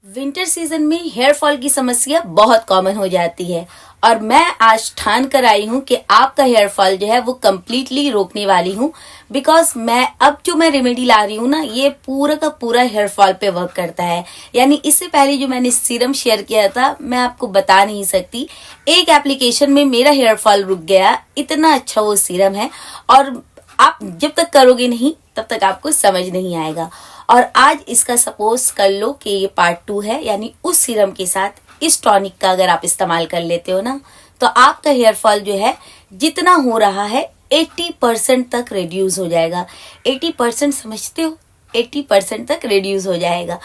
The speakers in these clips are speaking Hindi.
विंटर सीजन में हेयर फॉल की समस्या बहुत कॉमन हो जाती है और मैं आज ठान कर आई हूँ कि आपका हेयर फॉल जो है वो कम्प्लीटली रोकने वाली हूँ। बिकॉज मैं अब जो मैं रेमेडी ला रही हूँ ना, ये पूरा का पूरा हेयर फॉल पे वर्क करता है। यानी इससे पहले जो मैंने सीरम शेयर किया था, मैं आपको बता नहीं सकती, एक एप्लीकेशन में मेरा हेयर फॉल रुक गया। इतना अच्छा वो सीरम है और आप जब तक करोगे नहीं तब तक आपको समझ नहीं आएगा। और आज इसका सपोज कर लो कि ये पार्ट 2 है, यानी उस सीरम के साथ इस टॉनिक का अगर आप इस्तेमाल कर लेते हो ना, तो आपका हेयर फॉल जो है जितना हो रहा है 80% तक रिड्यूस हो जाएगा। 80% समझते हो? 80% तक रिड्यूस हो जाएगा।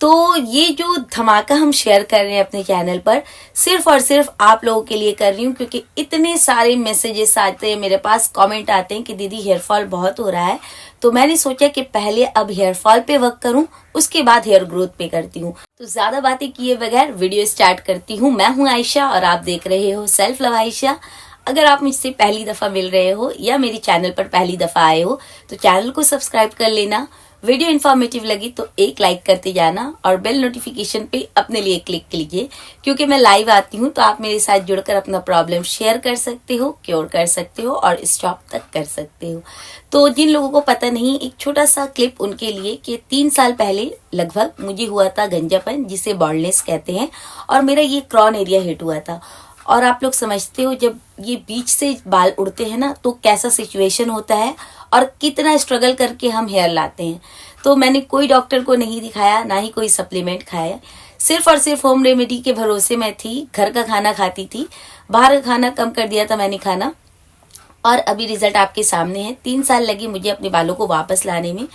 तो ये जो धमाका हम शेयर कर रहे हैं अपने चैनल पर, सिर्फ और सिर्फ आप लोगों के लिए कर रही हूँ, क्योंकि इतने सारे मैसेजेस आते हैं मेरे पास, कमेंट आते हैं कि दीदी हेयर फॉल बहुत हो रहा है। तो मैंने सोचा कि पहले अब हेयर फॉल पे वर्क करूं, उसके बाद हेयर ग्रोथ पे करती हूँ। तो ज्यादा बातें किए बगैर वीडियो स्टार्ट करती हूँ। मैं हूँ आयशा और आप देख रहे हो सेल्फ लव आयशा। अगर आप मुझसे पहली दफा मिल रहे हो या मेरी चैनल पर पहली दफा आए हो तो चैनल को सब्सक्राइब कर लेना। वीडियो इन्फॉर्मेटिव लगी तो एक लाइक करते जाना और बेल नोटिफिकेशन पे अपने लिए क्लिक कीजिए, क्योंकि मैं लाइव आती हूँ तो आप मेरे साथ जुड़कर अपना प्रॉब्लम शेयर कर सकते हो, क्योर कर सकते हो और स्टॉप तक कर सकते हो। तो जिन लोगों को पता नहीं, एक छोटा सा क्लिप उनके लिए कि 3 साल पहले लगभग मुझे हुआ था गंजापन, जिसे बॉल्डनेस कहते हैं, और मेरा ये क्रॉन एरिया हिट हुआ था। और आप लोग समझते हो जब ये बीच से बाल उड़ते हैं ना, तो कैसा सिचुएशन होता है और कितना स्ट्रगल करके हम हेयर लाते हैं। तो मैंने कोई डॉक्टर को नहीं दिखाया, ना ही कोई सप्लीमेंट खाया, सिर्फ और सिर्फ होम रेमेडी के भरोसे में थी। घर का खाना खाती थी, बाहर का खाना कम कर दिया था मैंने खाना, और अभी रिजल्ट आपके सामने है। 3 साल लगे मुझे अपने बालों को वापस लाने में।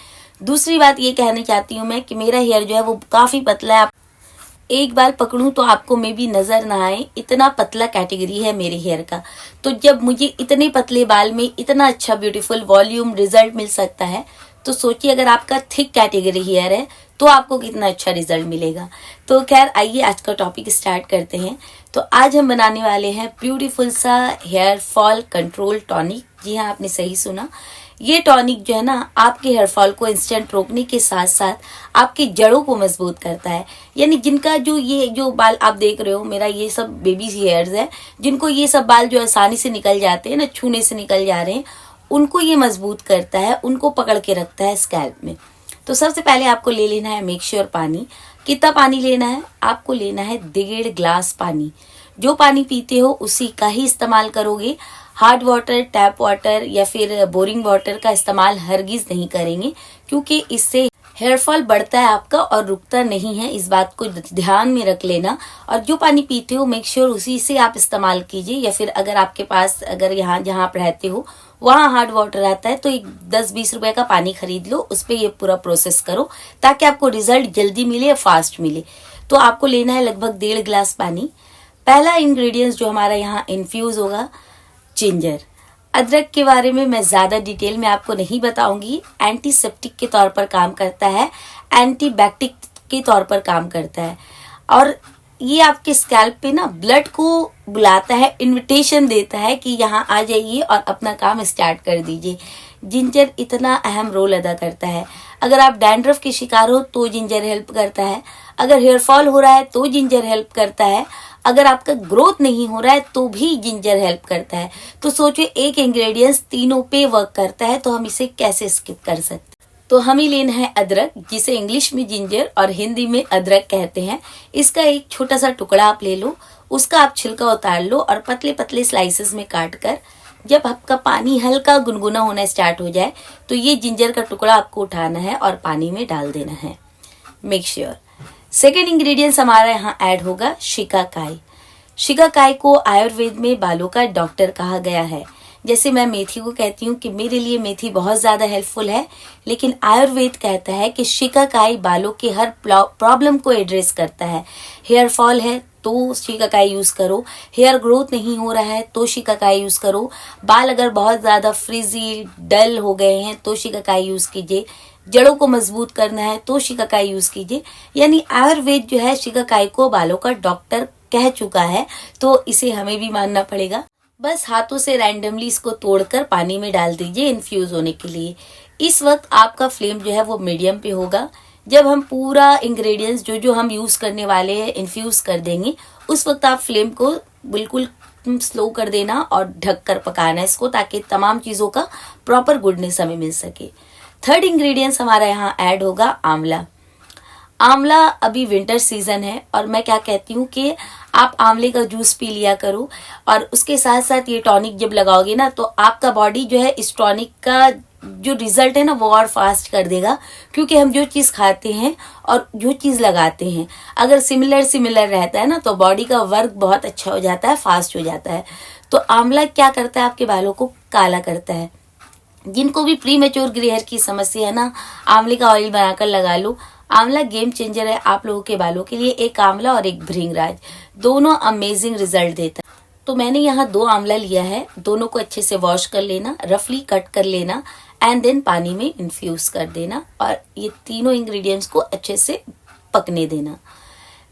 दूसरी बात ये कहना चाहती हूँ मैं कि मेरा हेयर जो है वो काफी पतला है। एक बाल पकड़ूं तो आपको मे भी नजर ना आए, इतना पतला कैटेगरी है मेरे हेयर का। तो जब मुझे इतने पतले बाल में इतना अच्छा ब्यूटीफुल वॉल्यूम रिजल्ट मिल सकता है, तो सोचिए अगर आपका थिक कैटेगरी हेयर है तो आपको कितना अच्छा रिजल्ट मिलेगा। तो खैर आइए आज का टॉपिक स्टार्ट करते हैं। तो आज हम बनाने वाले हैं ब्यूटीफुल सा हेयर फॉल कंट्रोल टॉनिक। जी हाँ, आपने सही सुना। ये टॉनिक जो है ना, आपके हेयर फॉल को इंस्टेंट रोकने के साथ साथ आपकी जड़ों को मजबूत करता है। यानी जिनका ये जो बाल आप देख रहे हो, मेरा ये सब बेबी हेयर्स है, जिनको ये सब बाल जो आसानी से निकल जाते हैं ना, छूने से निकल जा रहे हैं, उनको ये मजबूत करता है, उनको पकड़ के रखता है स्कैल्प में। तो सबसे पहले आपको ले लेना है मेक श्योर पानी। कितना पानी लेना है? आपको लेना है 1.5 गिलास पानी। जो पानी पीते हो उसी का ही इस्तेमाल करोगे। हार्ड वाटर, टैप वाटर या फिर बोरिंग वाटर का इस्तेमाल हरगिज नहीं करेंगे, क्योंकि इससे हेयर फॉल बढ़ता है आपका और रुकता नहीं है। इस बात को ध्यान में रख लेना। और जो पानी पीते हो मेक श्योर उसी से आप इस्तेमाल कीजिए, या फिर अगर आपके पास, अगर यहाँ जहाँ आप रहते हो वहाँ हार्ड वाटर आता है तो एक 10-20 रुपए का पानी खरीद लो, उस पर ये पूरा प्रोसेस करो ताकि आपको रिजल्ट जल्दी मिले, फास्ट मिले। तो आपको लेना है लगभग 1.5 गिलास पानी। पहला इंग्रेडिएंट्स जो हमारा यहाँ इन्फ्यूज होगा, जिंजर। अदरक के बारे में मैं ज्यादा डिटेल में आपको नहीं बताऊंगी। एंटीसेप्टिक के तौर पर काम करता है, एंटीबैक्टीरिक के तौर पर काम करता है, और ये आपके स्कैल्प पे ना ब्लड को बुलाता है, इनविटेशन देता है कि यहाँ आ जाइए और अपना काम स्टार्ट कर दीजिए। जिंजर इतना अहम रोल अदा करता है। अगर आप डैंड्रफ के शिकार हो तो जिंजर हेल्प करता है, अगर हेयर फॉल हो रहा है तो जिंजर हेल्प करता है, अगर आपका ग्रोथ नहीं हो रहा है तो भी जिंजर हेल्प करता है। तो सोचिए एक इंग्रेडिएंट्स तीनों पे वर्क करता है, तो हम इसे कैसे स्किप कर सकते हैं। तो हमें लेना है अदरक, जिसे इंग्लिश में जिंजर और हिंदी में अदरक कहते हैं। इसका एक छोटा सा टुकड़ा आप ले लो, उसका आप छिलका उतार लो और पतले पतले स्लाइसेस में काट कर, जब आपका पानी हल्का गुनगुना होना स्टार्ट हो जाए तो ये जिंजर का टुकड़ा आपको उठाना है और पानी में डाल देना है। Make sure. सेकेंड इंग्रेडिएंट्स हमारा यहाँ ऐड होगा शिकाकाई। शिकाकाई को आयुर्वेद में बालों का डॉक्टर कहा गया है। जैसे मैं मेथी को कहती हूँ कि मेरे लिए मेथी बहुत ज्यादा हेल्पफुल है, लेकिन आयुर्वेद कहता है कि शिकाकाई बालों के हर प्रॉब्लम को एड्रेस करता है। हेयर फॉल है तो शिकाकाई यूज करो, हेयर ग्रोथ नहीं हो रहा है तो शिकाकाई यूज करो, बाल अगर बहुत ज्यादा फ्रिजी डल हो गए हैं तो शिकाकाई यूज कीजिए, जड़ों को मजबूत करना है तो शिकाकाई यूज कीजिए। यानी आयुर्वेद जो है शिकाकाई को बालों का डॉक्टर कह चुका है, तो इसे हमें भी मानना पड़ेगा। बस हाथों से रैंडमली इसको तोड़कर पानी में डाल दीजिए इन्फ्यूज होने के लिए। इस वक्त आपका फ्लेम जो है वो मीडियम पे होगा। जब हम पूरा इंग्रेडिएंट्स जो जो हम यूज करने वाले हैं इन्फ्यूज कर देंगे, उस वक्त आप फ्लेम को बिल्कुल स्लो कर देना और ढक कर पकाना इसको, ताकि तमाम चीजों का प्रॉपर गुडनेस हमें मिल सके। थर्ड इंग्रेडिएंट्स हमारा यहाँ ऐड होगा आंवला। आंवला अभी विंटर सीजन है और मैं क्या कहती हूँ कि आप आंवले का जूस पी लिया करो, और उसके साथ साथ ये टॉनिक जब लगाओगे ना तो आपका बॉडी जो है इस टॉनिक का जो रिजल्ट है ना वो और फास्ट कर देगा। क्योंकि हम जो चीज खाते हैं और जो चीज लगाते हैं अगर सिमिलर रहता है ना तो बॉडी का वर्क बहुत अच्छा हो जाता है, फास्ट हो जाता है। तो आंवला क्या करता है, आपके बालों को काला करता है। जिनको भी प्री मेच्योर ग्रे हेयर की समस्या है ना, आंवले का ऑयल बनाकर लगा लो। आंवला गेम चेंजर है आप लोगों के बालों के लिए। एक आंवला और एक भृंगराज, दोनों अमेजिंग रिजल्ट देता है। तो मैंने यहाँ 2 आंवला लिया है, दोनों को अच्छे से वॉश कर लेना, रफली कट कर लेना एंड देन पानी में इन्फ्यूज कर देना और ये तीनों इंग्रेडिएंट्स को अच्छे से पकने देना।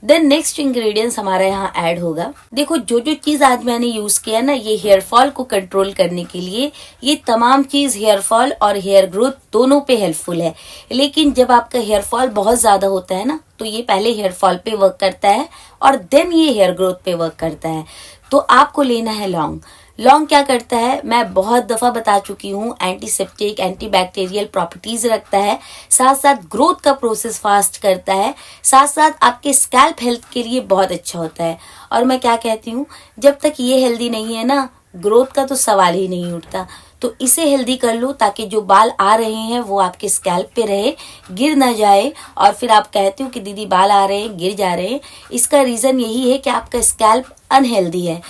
देन नेक्स्ट इंग्रेडिएंट्स हमारा यहाँ ऐड होगा। देखो जो जो चीज आज मैंने यूज किया ना, ये हेयर फॉल को कंट्रोल करने के लिए, ये तमाम चीज हेयर फॉल और हेयर ग्रोथ दोनों पे हेल्पफुल है। लेकिन जब आपका हेयर फॉल बहुत ज्यादा होता है ना, तो ये पहले हेयर फॉल पे वर्क करता है और देन ये हेयर ग्रोथ पे वर्क करता है। तो आपको लेना है लौंग। लौंग क्या करता है, मैं बहुत दफा बता चुकी हूँ, एंटीसेप्टिक एंटीबैक्टीरियल प्रॉपर्टीज रखता है, साथ साथ ग्रोथ का प्रोसेस फास्ट करता है, साथ साथ आपके स्कैल्प हेल्थ के लिए बहुत अच्छा होता है। और मैं क्या कहती हूँ, जब तक ये हेल्दी नहीं है ना, ग्रोथ का तो सवाल ही नहीं उठता। तो इसे हेल्दी कर लो ताकि जो बाल आ रहे हैं वो आपके स्कैल्प पे रहे, गिर ना जाए। और फिर आप कहते हो कि दीदी बाल आ रहे हैं गिर जा रहे हैं, इसका रीजन यही है कि आपका स्कैल्प अनहेल्दी है।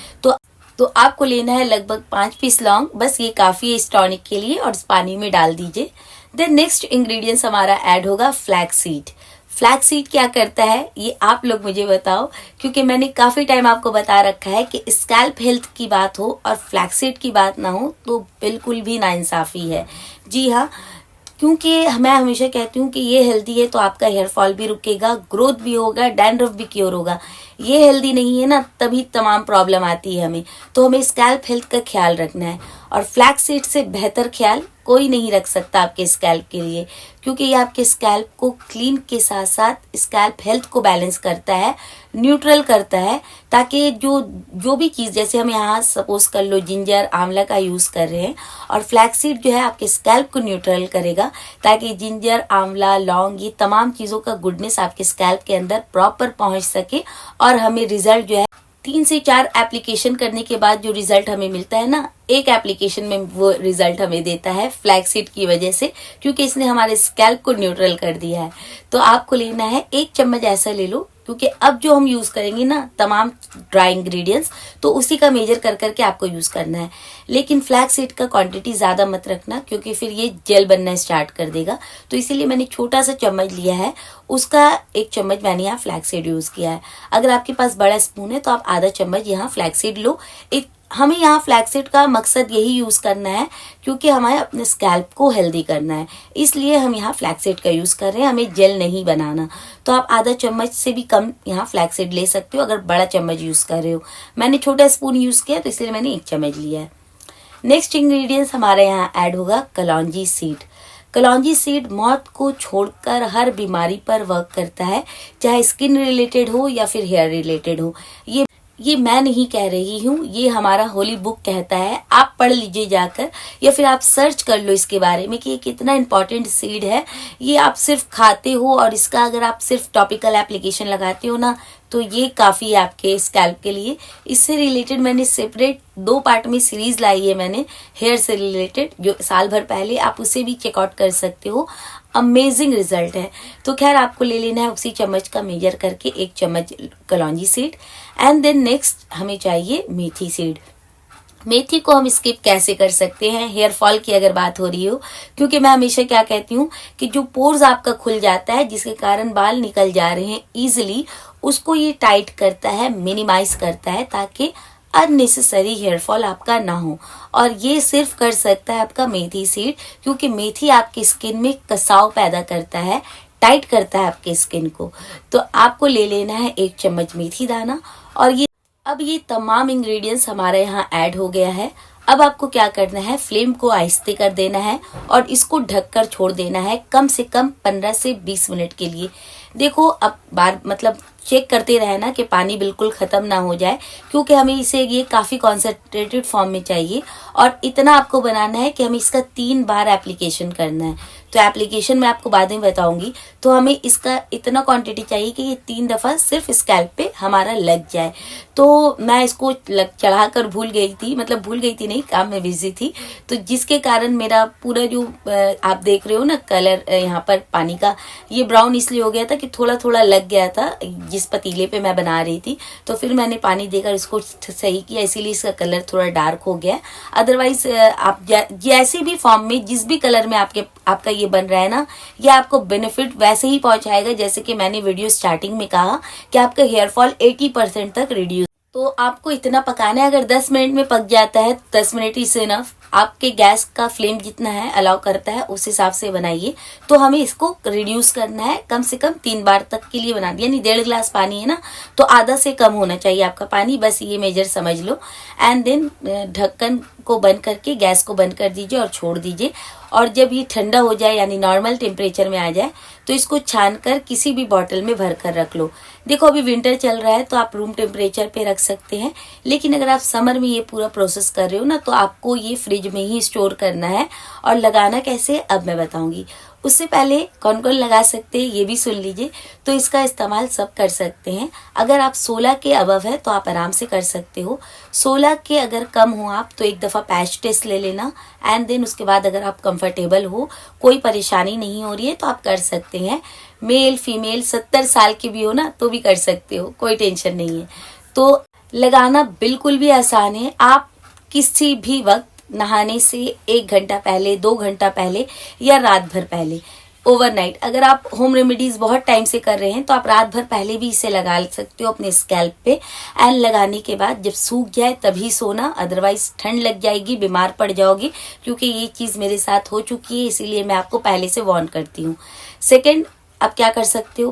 तो आपको लेना है लगभग 5 पीस लौंग, बस ये काफी है इस टॉनिक के लिए, और इस पानी में डाल दीजिए। देन नेक्स्ट इंग्रेडिएंट्स हमारा ऐड होगा फ्लैक्स सीड। फ्लैक्स सीड क्या करता है ये आप लोग मुझे बताओ, क्योंकि मैंने काफी टाइम आपको बता रखा है कि स्कैल्प हेल्थ की बात हो और फ्लैक्स सीड की बात ना हो तो बिल्कुल भी नाइंसाफी है। जी हाँ, क्योंकि मैं हमेशा कहती हूँ कि ये हेल्दी है तो आपका हेयर फॉल भी रुकेगा, ग्रोथ भी होगा, डैंड्रफ भी क्योर होगा। ये हेल्दी नहीं है ना, तभी तमाम प्रॉब्लम आती है हमें। तो हमें स्कैल्प हेल्थ का ख्याल रखना है, और फ्लैक्स सीड से बेहतर ख्याल कोई नहीं रख सकता आपके स्कैल्प के लिए, क्योंकि ये आपके स्कैल्प को क्लीन के साथ साथ स्कैल्प हेल्थ को बैलेंस करता है, न्यूट्रल करता है, ताकि जो भी चीज, जैसे हम यहाँ सपोज कर लो जिंजर आंवला का यूज कर रहे हैं, और फ्लैक्स सीड जो है आपके स्कैल्प को न्यूट्रल करेगा, ताकि जिंजर आंवला लौंग ये तमाम चीजों का गुडनेस आपके स्कैल्प के अंदर प्रॉपर पहुंच सके, और हमें रिजल्ट जो है 3 से 4 एप्लीकेशन करने के बाद जो रिजल्ट हमें मिलता है ना, एक एप्लीकेशन में वो रिजल्ट हमें देता है फ्लैक्स सीड की वजह से, क्योंकि इसने हमारे स्कैल्प को न्यूट्रल कर दिया है। तो आपको लेना है 1 चम्मच ऐसा ले लो, क्योंकि अब जो हम यूज करेंगे ना तमाम ड्राई इंग्रेडिएंट्स, तो उसी का मेजर कर करके आपको यूज करना है। लेकिन फ्लैक्स सीड का क्वांटिटी ज्यादा मत रखना, क्योंकि फिर ये जेल बनना स्टार्ट कर देगा। तो इसीलिए मैंने छोटा सा चम्मच लिया है, उसका 1 चम्मच मैंने यहाँ फ्लैक्स सीड यूज किया है। अगर आपके पास बड़ा स्पून है तो आप आधा चम्मच यहाँ फ्लैक्स सीड लो। हमें यहाँ फ्लैक्स सीड का मकसद यही यूज करना है, क्योंकि हमें अपने स्कैल्प को हेल्दी करना है, इसलिए हम यहाँ फ्लैक्स सीड का यूज कर रहे हैं, हमें जेल नहीं बनाना। तो आप आधा चम्मच से भी कम यहाँ फ्लैक्स सीड ले सकते हो अगर बड़ा चम्मच यूज कर रहे हो। मैंने छोटा स्पून यूज किया तो इसलिए मैंने 1 चम्मच लिया है। नेक्स्ट इंग्रेडिएंट्स हमारे यहाँ ऐड होगा कलौंजी सीड। कलौंजी सीड मौत को छोड़कर हर बीमारी पर वर्क करता है, चाहे स्किन रिलेटेड हो या फिर हेयर रिलेटेड हो। ये मैं नहीं कह रही हूँ, ये हमारा होली बुक कहता है। आप पढ़ लीजिए जाकर, या फिर आप सर्च कर लो इसके बारे में कि ये कितना इंपॉर्टेंट सीड है। ये आप सिर्फ खाते हो और इसका अगर आप सिर्फ टॉपिकल एप्लीकेशन लगाते हो ना, तो ये काफी है आपके स्कैल्प के लिए। इससे रिलेटेड मैंने सेपरेट 2 पार्ट में सीरीज लाई है मैंने, हेयर से रिलेटेड, जो साल भर पहले, आप उसे भी चेकआउट कर सकते हो। अमेजिंग रिजल्ट है। तो खैर आपको ले लेना है उसी चम्मच का मेजर करके 1 चम्मच कलौंजी सीड। एंड देन नेक्स्ट हमें चाहिए मेथी सीड। मेथी को हम स्किप कैसे कर सकते हैं हेयर फॉल की अगर बात हो रही हो, क्योंकि मैं हमेशा क्या कहती हूँ कि जो पोर्स आपका खुल जाता है जिसके कारण बाल निकल जा रहे हैं इजिली, उसको ये टाइट करता है, मिनिमाइज करता है, ताकि अननेसेसरी हेयर फॉल आपका ना हो। और ये सिर्फ कर सकता है आपका मेथी सीड, क्योंकि मेथी आपकी स्किन में कसाव पैदा करता है, टाइट करता है आपके स्किन को। तो आपको ले लेना है 1 चम्मच मेथी दाना। और अब ये तमाम इंग्रेडिएंट्स हमारे यहाँ ऐड हो गया है। अब आपको क्या करना है, फ्लेम को आहिस्ते कर देना है और इसको ढककर छोड़ देना है कम से कम 15 से 20 मिनट के लिए। देखो अब बार मतलब चेक करते रहना कि पानी बिल्कुल ख़त्म ना हो जाए, क्योंकि हमें इसे ये काफ़ी कॉन्सेंट्रेटेड फॉर्म में चाहिए और इतना आपको बनाना है कि हमें इसका 3 बार एप्लीकेशन करना है। तो एप्लीकेशन मैं आपको बाद में बताऊंगी। तो हमें इसका इतना क्वांटिटी चाहिए कि ये 3 दफ़ा सिर्फ स्कैल्प पे हमारा लग जाए। तो मैं इसको चढ़ा कर भूल गई थी, मतलब भूल गई थी नहीं, काम में बिजी थी, तो जिसके कारण मेरा पूरा जो आप देख रहे हो ना कलर यहाँ पर पानी का, ये ब्राउन इसलिए हो गया था कि थोड़ा थोड़ा लग गया था जिस पतीले पे मैं बना रही थी। तो फिर मैंने पानी देकर इसको सही किया, इसीलिए इसका कलर थोड़ा डार्क हो गया। अदरवाइज आप जैसे भी फॉर्म में जिस भी कलर में आपका ये बन रहा है ना, ये आपको बेनिफिट वैसे ही पहुंचाएगा जैसे कि मैंने वीडियो स्टार्टिंग में कहा कि आपका हेयर फॉल 80% तक रिड्यूस। तो आपको इतना पकाना है, अगर 10 मिनट में पक जाता है 10 मिनट इज इनफ। आपके गैस का फ्लेम जितना है अलाउ करता है उस हिसाब से बनाइए। तो हमें इसको रिड्यूस करना है, कम से कम 3 बार तक के लिए बना दिया, यानी 1.5 गिलास पानी है ना, तो आधा से कम होना चाहिए आपका पानी, बस ये मेजर समझ लो। एंड देन ढक्कन को बंद करके गैस को बंद कर दीजिए और छोड़ दीजिए। और जब ये ठंडा हो जाए यानी नॉर्मल टेम्परेचर में आ जाए तो इसको छान कर किसी भी बॉटल में भर कर रख लो। देखो अभी विंटर चल रहा है तो आप रूम टेम्परेचर पे रख सकते हैं, लेकिन अगर आप समर में ये पूरा प्रोसेस कर रहे हो ना तो आपको ये फ्रिज में ही स्टोर करना है। और लगाना कैसे अब मैं बताऊंगी। उससे पहले कौन कौन लगा सकते हैं ये भी सुन लीजिए। तो इसका इस्तेमाल सब कर सकते हैं। अगर आप 16 के अबव है तो आप आराम से कर सकते हो। 16 के अगर कम हो आप तो एक दफ़ा पैच टेस्ट ले लेना। एंड देन उसके बाद अगर आप कंफर्टेबल हो, कोई परेशानी नहीं हो रही है तो आप कर सकते हैं। मेल फीमेल 70 साल के भी हो ना तो भी कर सकते हो, कोई टेंशन नहीं है। तो लगाना बिल्कुल भी आसान है। आप किसी भी वक्त नहाने से 1 घंटा पहले, 2 घंटा पहले या रात भर पहले, ओवरनाइट, अगर आप होम रेमेडीज बहुत टाइम से कर रहे हैं तो आप रात भर पहले भी इसे लगा सकते हो अपने स्कैल्प पे। एंड लगाने के बाद जब सूख जाए तभी सोना, अदरवाइज ठंड लग जाएगी, बीमार पड़ जाओगे, क्योंकि ये चीज़ मेरे साथ हो चुकी है, इसीलिए मैं आपको पहले से वार्न करती हूँ। सेकेंड, आप क्या कर सकते हो,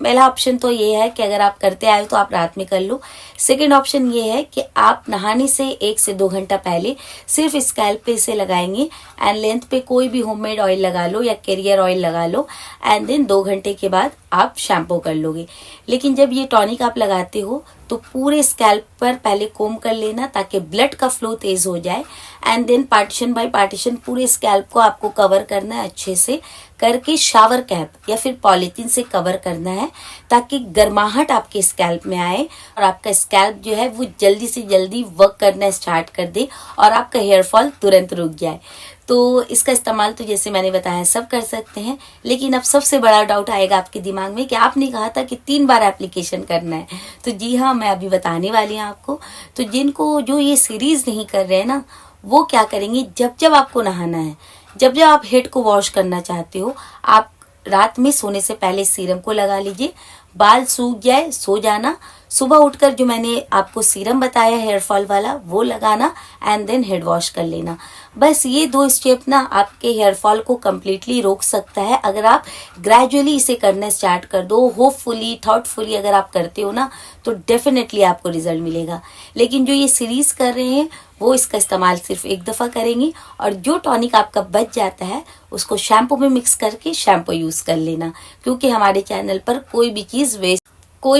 पहला ऑप्शन तो ये है कि अगर आप करते आए तो आप रात में कर लो। सेकंड ऑप्शन ये है कि आप नहाने से 1 से 2 घंटा पहले सिर्फ स्कैल्प पे इसे लगाएंगे एंड लेंथ पे कोई भी होममेड ऑयल लगा लो या कैरियर ऑयल लगा लो। एंड देन 2 घंटे के बाद आप शैम्पू कर लोगे। लेकिन जब ये टॉनिक आप लगाते हो तो पूरे स्कैल्प पर पहले कोम कर लेना ताकि ब्लड का फ्लो तेज हो जाए। And then partition by partition पूरे स्कैल्प को आपको कवर करना है, अच्छे से करके शावर कैप या फिर पॉलीथीन से कवर करना है ताकि गर्माहट आपके स्कैल्प में आए और आपका स्कैल्प जो है वो जल्दी से जल्दी वर्क करना स्टार्ट कर दे और आपका हेयर फॉल तुरंत रुक जाए। तो इसका इस्तेमाल तो जैसे मैंने बताया सब कर सकते हैं। लेकिन अब सबसे बड़ा डाउट आएगा आपके दिमाग में कि आपने कहा था कि 3 बार एप्लीकेशन करना है। तो जी हाँ, मैं अभी बताने वाली हूँ आपको। तो जिनको जो ये सीरीज नहीं कर रहे हैं ना, वो क्या करेंगे, जब जब आपको नहाना है, जब जब आप हेड को वॉश करना चाहते हो, आप रात में सोने से पहले सीरम को लगा लीजिए। बाल सूख जाए सो जाना, सुबह उठकर जो मैंने आपको सीरम बताया हेयर फॉल वाला वो लगाना एंड देन हेड वॉश कर लेना। बस ये 2 स्टेप ना आपके हेयर फॉल को कम्प्लीटली रोक सकता है। अगर आप ग्रेजुअली इसे करना स्टार्ट कर दो, होपफुली थॉटफुली अगर आप करते हो ना, तो डेफिनेटली आपको रिजल्ट मिलेगा। लेकिन जो ये सीरीज कर रहे हैं वो इसका इस्तेमाल सिर्फ 1 दफ़ा करेंगे और जो टॉनिक आपका बच जाता है उसको शैम्पू में मिक्स करके शैम्पू यूज कर लेना, क्योंकि हमारे चैनल पर कोई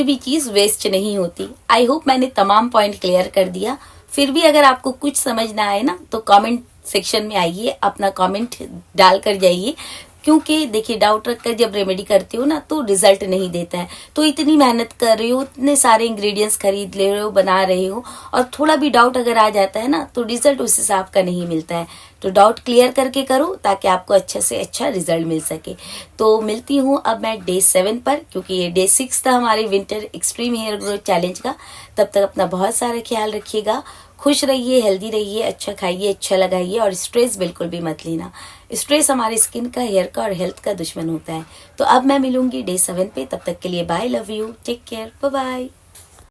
भी चीज वेस्ट नहीं होती। आई होप मैंने तमाम पॉइंट क्लियर कर दिया। फिर भी अगर आपको कुछ समझ ना आए ना तो कमेंट सेक्शन में आइए, अपना कमेंट डाल कर जाइए, क्योंकि देखिए डाउट रखकर जब रेमेडी करते हो ना तो रिजल्ट नहीं देता है। तो इतनी मेहनत कर रहे हो, इतने सारे इंग्रेडिएंट्स खरीद ले रहे हो, बना रहे हो, और थोड़ा भी डाउट अगर आ जाता है ना तो रिजल्ट उस हिसाब का नहीं मिलता है। तो डाउट क्लियर करके करो ताकि आपको अच्छा से अच्छा रिजल्ट मिल सके। तो मिलती हूँ अब मैं डे 7 पर, क्योंकि ये डे 6 था हमारे winter extreme hair growth challenge का। तब तक अपना बहुत सारा ख्याल रखिएगा, खुश रहिए, हेल्दी रहिए, अच्छा खाइए, अच्छा लगाइए और स्ट्रेस बिल्कुल भी मत लेना। स्ट्रेस हमारे स्किन का, हेयर का और हेल्थ का दुश्मन होता है। तो अब मैं मिलूंगी डे 7 पे, तब तक के लिए bye, love you, take care, bye bye.